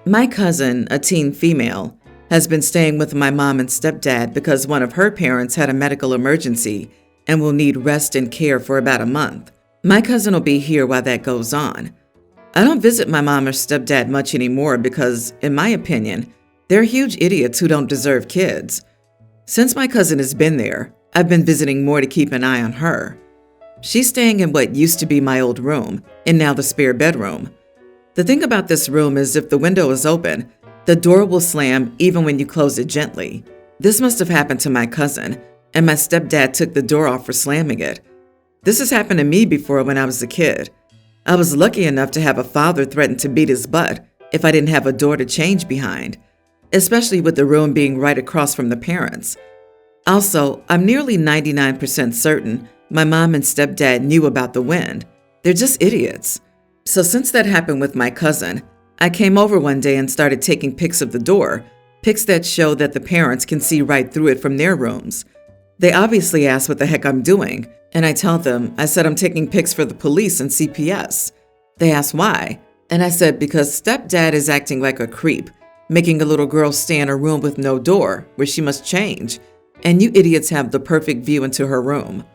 My cousin, a teen female, has been staying with my mom and stepdad because one of her parents had a medical emergency and will need rest and care for about a month. My cousin will be here while that goes on. I don't visit my mom or stepdad much anymore because, in my opinion, they're huge idiots who don't deserve kids. Since my cousin has been there, I've been visiting more to keep an eye on her. She's staying in what used to be my old room, and now the spare bedroom. The thing about this room is if the window is open, the door will slam even when you close it gently. This must have happened to my cousin, and my stepdad took the door off for slamming it. This has happened to me before when I was a kid. I was lucky enough to have a father threaten to beat his butt if I didn't have a door to change behind, especially with the room being right across from the parents. Also, I'm nearly 99% certain my mom and stepdad knew about the wind. They're just idiots. So since that happened with my cousin, I came over one day and started taking pics of the door, pics that show that the parents can see right through it from their rooms. They obviously ask what the heck I'm doing, and I tell them, I said I'm taking pics for the police and CPS. They ask why, and I said because stepdad is acting like a creep, making a little girl stay in a room with no door where she must change, and you idiots have the perfect view into her room.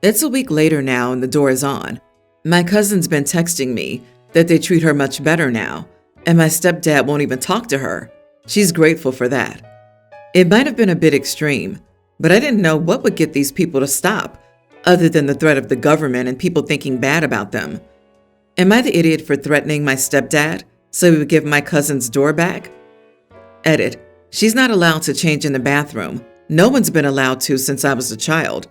It's a week later now and the door is on. My cousin's been texting me that they treat her much better now, and my stepdad won't even talk to her. She's grateful for that. It might have been a bit extreme, but I didn't know what would get these people to stop, other than the threat of the government and people thinking bad about them. Am I the idiot for threatening my stepdad so he would give my cousin's door back? Edit. She's not allowed to change in the bathroom. No one's been allowed to since I was a child.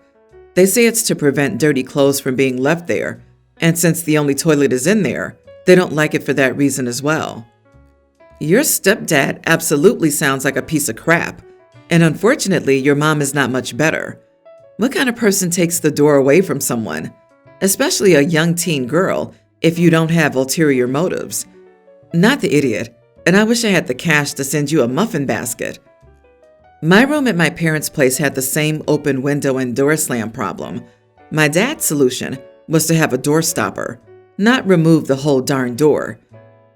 They say it's to prevent dirty clothes from being left there, and since the only toilet is in there, they don't like it for that reason as well. Your stepdad absolutely sounds like a piece of crap, and unfortunately, your mom is not much better. What kind of person takes the door away from someone, especially a young teen girl, if you don't have ulterior motives? Not the idiot, and I wish I had the cash to send you a muffin basket. My room at my parents' place had the same open window and door slam problem. My dad's solution was to have a door stopper, not remove the whole darn door.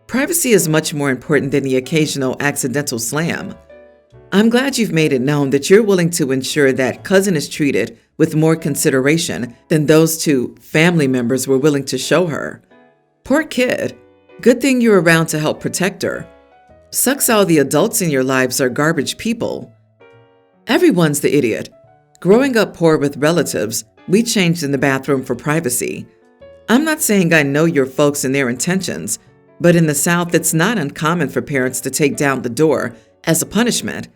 Privacy is much more important than the occasional accidental slam. I'm glad you've made it known that you're willing to ensure that cousin is treated with more consideration than those two family members were willing to show her. Poor kid. Good thing you're around to help protect her. Sucks all the adults in your lives are garbage people. Everyone's the idiot. Growing up poor with relatives, we changed in the bathroom for privacy. I'm not saying I know your folks and their intentions, but in the South, it's not uncommon for parents to take down the door as a punishment.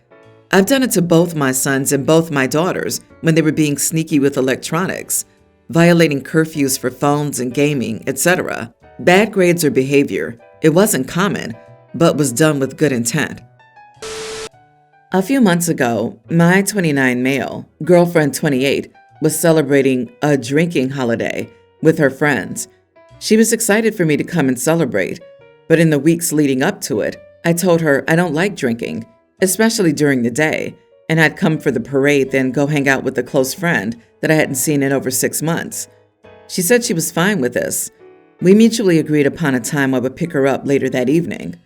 I've done it to both my sons and both my daughters when they were being sneaky with electronics, violating curfews for phones and gaming, etc. Bad grades or behavior, it wasn't common, but was done with good intent. A few months ago, my 29 male, girlfriend 28, was celebrating a drinking holiday with her friends. She was excited for me to come and celebrate, but in the weeks leading up to it, I told her I don't like drinking, especially during the day, and I'd come for the parade then go hang out with a close friend that I hadn't seen in over 6 months. She said she was fine with this. We mutually agreed upon a time I would pick her up later that evening.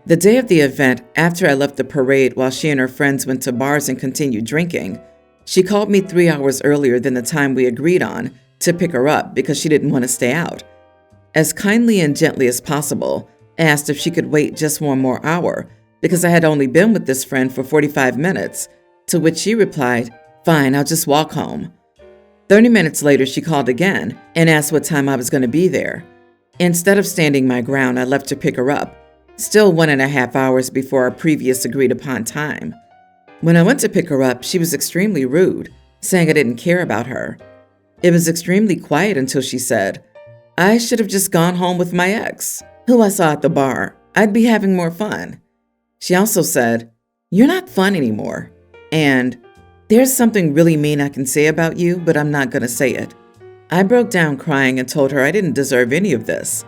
The day of the event, after I left the parade while she and her friends went to bars and continued drinking, she called me 3 hours earlier than the time we agreed on to pick her up because she didn't want to stay out. As kindly and gently as possible, I asked if she could wait just one more hour because I had only been with this friend for 45 minutes, to which she replied, "Fine, I'll just walk home." 30 minutes later, she called again and asked what time I was going to be there. Instead of standing my ground, I left to pick her up, still 1.5 hours before our previous agreed upon time. When I went to pick her up, she was extremely rude, saying I didn't care about her. It was extremely quiet until she said, "I should have just gone home with my ex, who I saw at the bar. I'd be having more fun." She also said, "You're not fun anymore," and "There's something really mean I can say about you, but I'm not going to say it." I broke down crying and told her I didn't deserve any of this.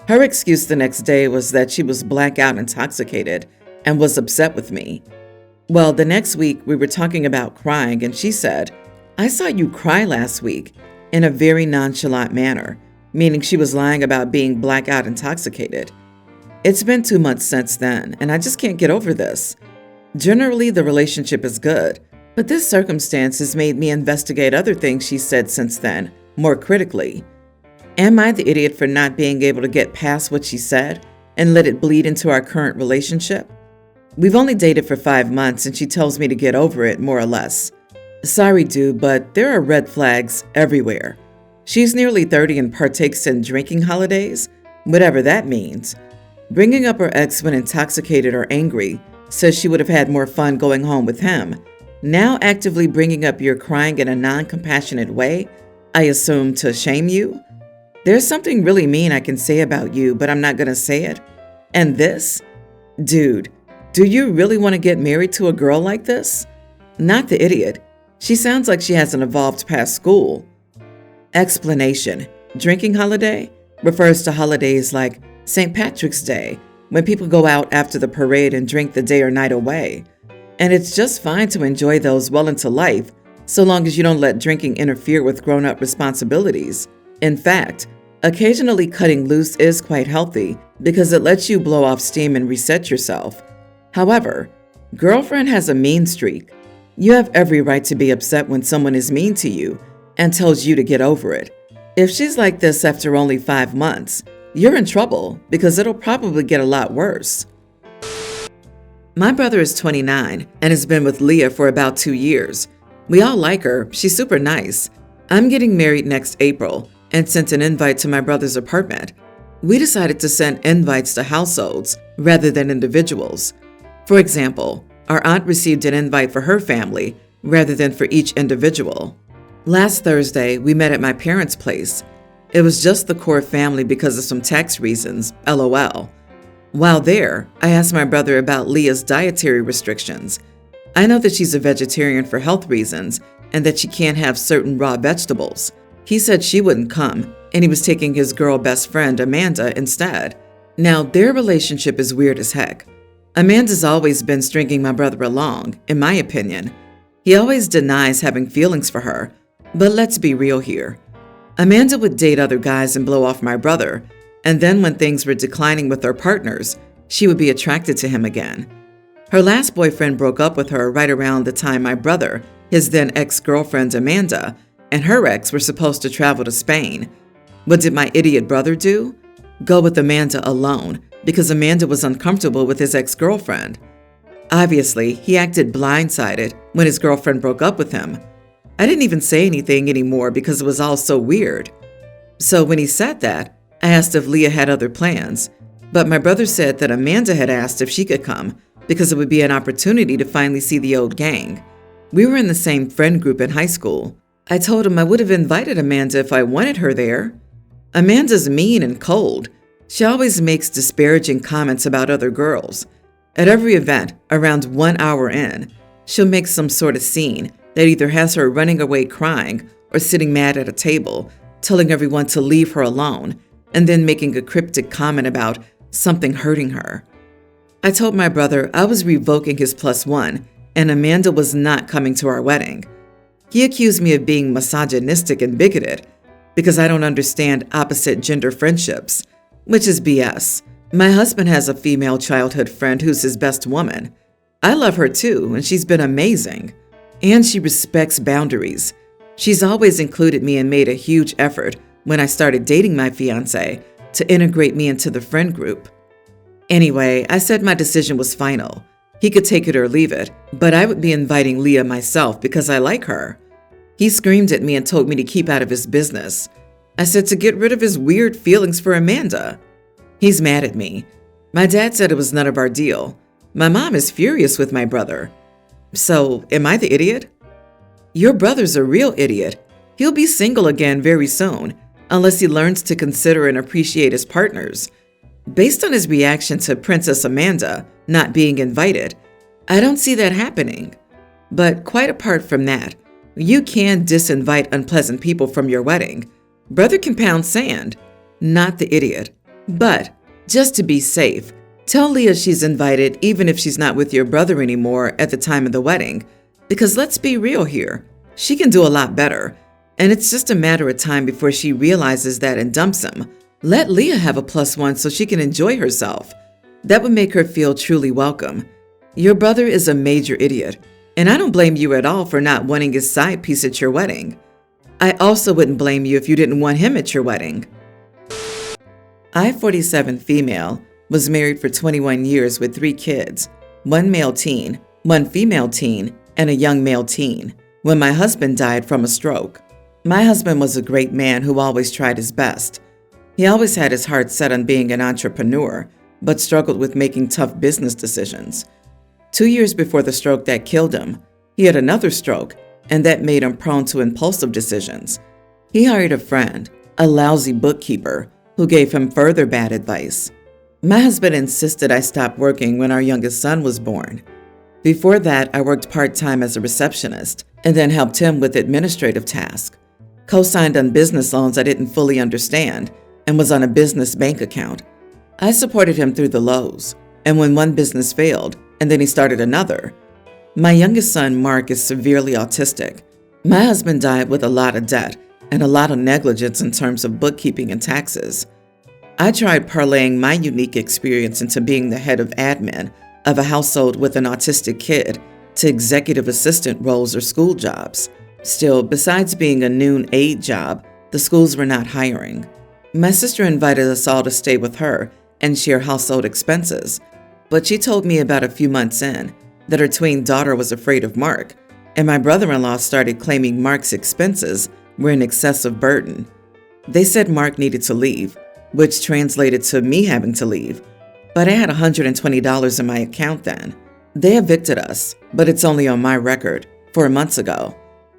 Her excuse the next day was that she was blackout intoxicated and was upset with me. Well, the next week we were talking about crying and she said, "I saw you cry last week," in a very nonchalant manner, meaning she was lying about being blackout intoxicated. It's been 2 months since then, and I just can't get over this. Generally, the relationship is good, but this circumstance has made me investigate other things she said since then, more critically. Am I the idiot for not being able to get past what she said and let it bleed into our current relationship? We've only dated for 5 months and she tells me to get over it, more or less. Sorry, dude, but there are red flags everywhere. She's nearly 30 and partakes in drinking holidays, whatever that means. Bringing up her ex when intoxicated or angry, says she would have had more fun going home with him. Now actively bringing up your crying in a non-compassionate way, I assume to shame you? There's something really mean I can say about you, but I'm not going to say it. And this? Dude, do you really want to get married to a girl like this? Not the idiot. She sounds like she hasn't evolved past school. Explanation. Drinking holiday refers to holidays like St. Patrick's Day, when people go out after the parade and drink the day or night away. And it's just fine to enjoy those well into life, so long as you don't let drinking interfere with grown-up responsibilities. In fact, occasionally cutting loose is quite healthy because it lets you blow off steam and reset yourself. However, girlfriend has a mean streak. You have every right to be upset when someone is mean to you and tells you to get over it. If she's like this after only 5 months, you're in trouble because it'll probably get a lot worse. My brother is 29 and has been with Leah for about 2 years. We all like her. She's super nice. I'm getting married next April and sent an invite to my brother's apartment. We decided to send invites to households rather than individuals. For example, our aunt received an invite for her family rather than for each individual. Last Thursday, we met at my parents' place. It was just the core family because of some tax reasons, LOL. While there, I asked my brother about Leah's dietary restrictions. I know that she's a vegetarian for health reasons and that she can't have certain raw vegetables. He said she wouldn't come, and he was taking his girl best friend, Amanda, instead. Now, their relationship is weird as heck. Amanda's always been stringing my brother along, in my opinion. He always denies having feelings for her, but let's be real here. Amanda would date other guys and blow off my brother, and then when things were declining with their partners, she would be attracted to him again. Her last boyfriend broke up with her right around the time my brother, his then ex-girlfriend Amanda, and her ex were supposed to travel to Spain. What did my idiot brother do? Go with Amanda alone, because Amanda was uncomfortable with his ex-girlfriend. Obviously, he acted blindsided when his girlfriend broke up with him. I didn't even say anything anymore because it was all so weird. So when he said that, I asked if Leah had other plans, but my brother said that Amanda had asked if she could come because it would be an opportunity to finally see the old gang. We were in the same friend group in high school. I told him I would have invited Amanda if I wanted her there. Amanda's mean and cold. She always makes disparaging comments about other girls. At every event, around 1 hour in, she'll make some sort of scene that either has her running away crying or sitting mad at a table, telling everyone to leave her alone, and then making a cryptic comment about something hurting her. I told my brother I was revoking his +1, and Amanda was not coming to our wedding. He accused me of being misogynistic and bigoted because I don't understand opposite gender friendships, which is BS. My husband has a female childhood friend who's his best woman. I love her too, and she's been amazing. And she respects boundaries. She's always included me and made a huge effort when I started dating my fiancé to integrate me into the friend group. Anyway, I said my decision was final. He could take it or leave it, but I would be inviting Leah myself because I like her. He screamed at me and told me to keep out of his business. I said to get rid of his weird feelings for Amanda. He's mad at me. My dad said it was none of our deal. My mom is furious with my brother. So, am I the idiot? Your brother's a real idiot. He'll be single again very soon, unless he learns to consider and appreciate his partners. Based on his reaction to Princess Amanda not being invited, I don't see that happening. But quite apart from that, you can disinvite unpleasant people from your wedding. Brother can pound sand, not the idiot. But, just to be safe, tell Leah she's invited even if she's not with your brother anymore at the time of the wedding. Because let's be real here, she can do a lot better. And it's just a matter of time before she realizes that and dumps him. Let Leah have a +1 so she can enjoy herself. That would make her feel truly welcome. Your brother is a major idiot, and I don't blame you at all for not wanting his side piece at your wedding. I also wouldn't blame you if you didn't want him at your wedding. I, 47 female, was married for 21 years with 3 kids, 1 male teen, 1 female teen, and a young male teen, when my husband died from a stroke. My husband was a great man who always tried his best. He always had his heart set on being an entrepreneur, but struggled with making tough business decisions. 2 years before the stroke that killed him, he had another stroke, and that made him prone to impulsive decisions. He hired a friend, a lousy bookkeeper, who gave him further bad advice. My husband insisted I stop working when our youngest son was born. Before that, I worked part-time as a receptionist and then helped him with administrative tasks. Co-signed on business loans I didn't fully understand and was on a business bank account. I supported him through the lows, and when one business failed, and then he started another. My youngest son, Mark, is severely autistic. My husband died with a lot of debt and a lot of negligence in terms of bookkeeping and taxes. I tried parlaying my unique experience into being the head of admin of a household with an autistic kid to executive assistant roles or school jobs. Still, besides being a noon aide job, the schools were not hiring. My sister invited us all to stay with her and share household expenses, but she told me about a few months in that her tween daughter was afraid of Mark, and my brother-in-law started claiming Mark's expenses were an excessive burden. They said Mark needed to leave, which translated to me having to leave, but I had $120 in my account then. They evicted us, but it's only on my record, 4 months ago,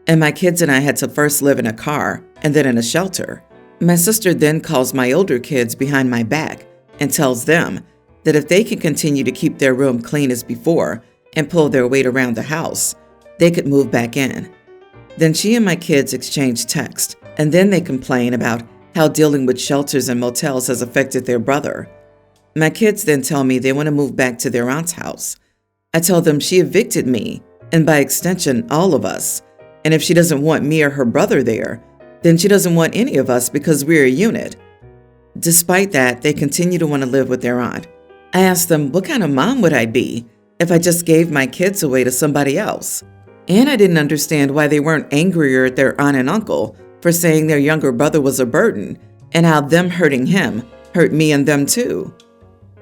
and my kids and I had to first live in a car and then in a shelter. My sister then calls my older kids behind my back and tells them that if they can continue to keep their room clean as before and pull their weight around the house, they could move back in. Then she and my kids exchange texts, and then they complain about how dealing with shelters and motels has affected their brother. My kids then tell me they want to move back to their aunt's house. I tell them she evicted me, and by extension, all of us, and if she doesn't want me or her brother there, then she doesn't want any of us because we're a unit. Despite that, they continue to want to live with their aunt. I asked them, what kind of mom would I be if I just gave my kids away to somebody else? And I didn't understand why they weren't angrier at their aunt and uncle for saying their younger brother was a burden and how them hurting him hurt me and them too.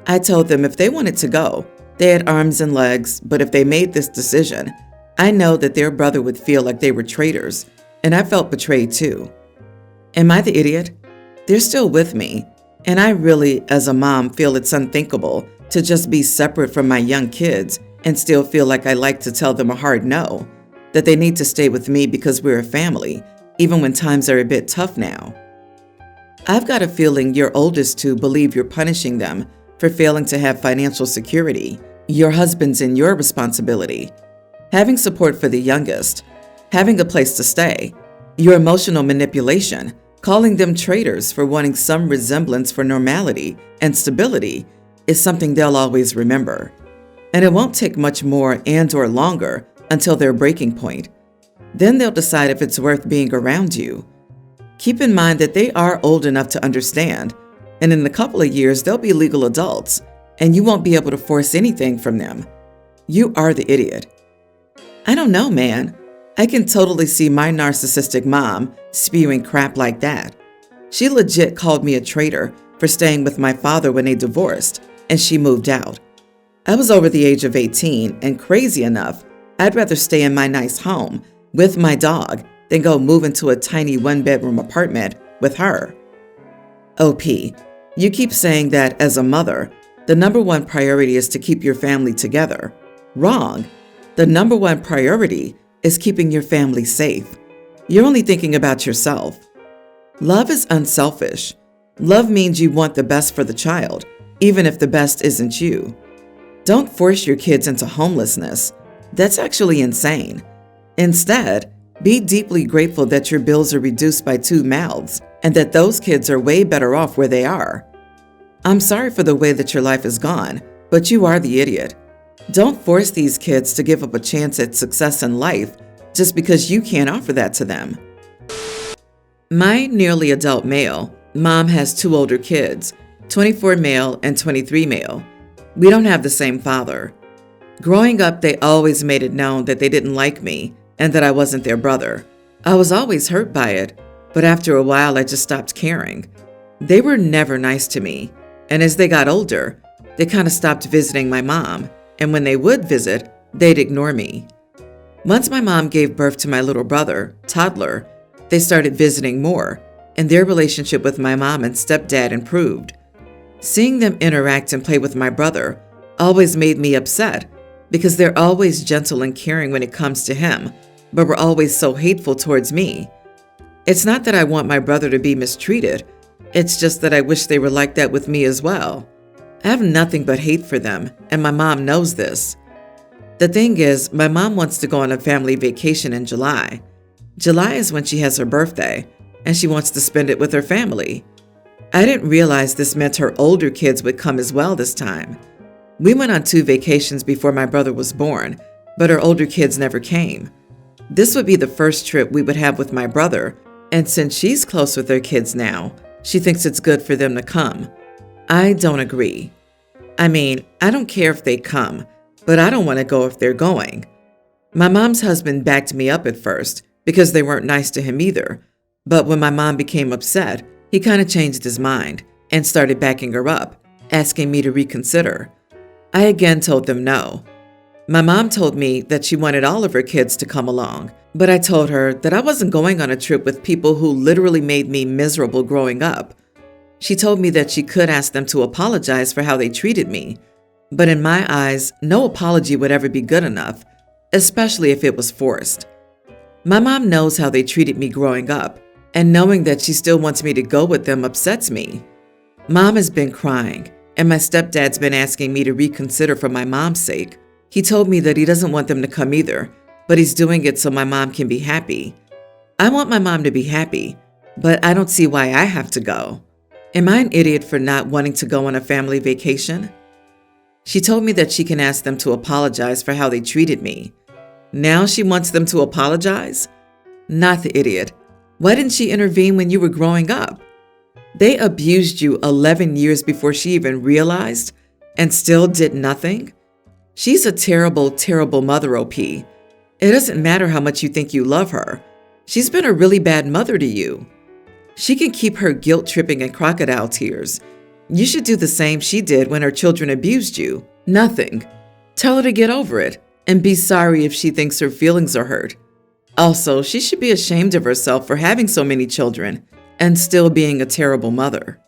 I told them if they wanted to go, they had arms and legs, but if they made this decision, I know that their brother would feel like they were traitors, and I felt betrayed too. Am I the idiot? They're still with me, and I really, as a mom, feel it's unthinkable to just be separate from my young kids and still feel like I like to tell them a hard no, that they need to stay with me because we're a family, even when times are a bit tough now. I've got a feeling your oldest two believe you're punishing them for failing to have financial security. Your husband's and your responsibility. Having support for the youngest, having a place to stay, your emotional manipulation, calling them traitors for wanting some resemblance for normality and stability is something they'll always remember. And it won't take much more and/or longer until their breaking point. Then they'll decide if it's worth being around you. Keep in mind that they are old enough to understand, and in a couple of years they'll be legal adults, and you won't be able to force anything from them. You are the idiot. I don't know, man. I can totally see my narcissistic mom spewing crap like that. She legit called me a traitor for staying with my father when they divorced, and she moved out. I was over the age of 18, and crazy enough, I'd rather stay in my nice home with my dog than go move into a tiny one-bedroom apartment with her. OP, you keep saying that as a mother, the number one priority is to keep your family together. Wrong. The number one priority is keeping your family safe. You're only thinking about yourself. Love is unselfish. Love means you want the best for the child, even if the best isn't you. Don't force your kids into homelessness. That's actually insane. Instead, be deeply grateful that your bills are reduced by 2 mouths and that those kids are way better off where they are. I'm sorry for the way that your life is gone, but you are the idiot. Don't force these kids to give up a chance at success in life just because you can't offer that to them. My nearly adult male, mom has 2 older kids, 24 male and 23 male. We don't have the same father. Growing up, they always made it known that they didn't like me and that I wasn't their brother. I was always hurt by it, but after a while, I just stopped caring. They were never nice to me, and as they got older, they kind of stopped visiting my mom, and when they would visit, they'd ignore me. Once my mom gave birth to my little brother, toddler, they started visiting more, and their relationship with my mom and stepdad improved. Seeing them interact and play with my brother always made me upset because they're always gentle and caring when it comes to him, but were always so hateful towards me. It's not that I want my brother to be mistreated, it's just that I wish they were like that with me as well. I have nothing but hate for them, and my mom knows this. The thing is, my mom wants to go on a family vacation in July. July is when she has her birthday, and she wants to spend it with her family. I didn't realize this meant her older kids would come as well this time. We went on 2 vacations before my brother was born, but her older kids never came. This would be the first trip we would have with my brother, and since she's close with her kids now, she thinks it's good for them to come. I don't agree. I mean, I don't care if they come, but I don't want to go if they're going. My mom's husband backed me up at first because they weren't nice to him either, but when my mom became upset, he kind of changed his mind and started backing her up, asking me to reconsider. I again told them no. My mom told me that she wanted all of her kids to come along, but I told her that I wasn't going on a trip with people who literally made me miserable growing up. She told me that she could ask them to apologize for how they treated me, but in my eyes, no apology would ever be good enough, especially if it was forced. My mom knows how they treated me growing up, and knowing that she still wants me to go with them upsets me. Mom has been crying, and my stepdad's been asking me to reconsider for my mom's sake. He told me that he doesn't want them to come either, but he's doing it so my mom can be happy. I want my mom to be happy, but I don't see why I have to go. Am I an idiot for not wanting to go on a family vacation? She told me that she can ask them to apologize for how they treated me. Now she wants them to apologize? Not the idiot. Why didn't she intervene when you were growing up? They abused you 11 years before she even realized and still did nothing? She's a terrible, terrible mother, OP. It doesn't matter how much you think you love her. She's been a really bad mother to you. She can keep her guilt tripping and crocodile tears. You should do the same she did when her children abused you. Nothing. Tell her to get over it and be sorry if she thinks her feelings are hurt. Also, she should be ashamed of herself for having so many children and still being a terrible mother.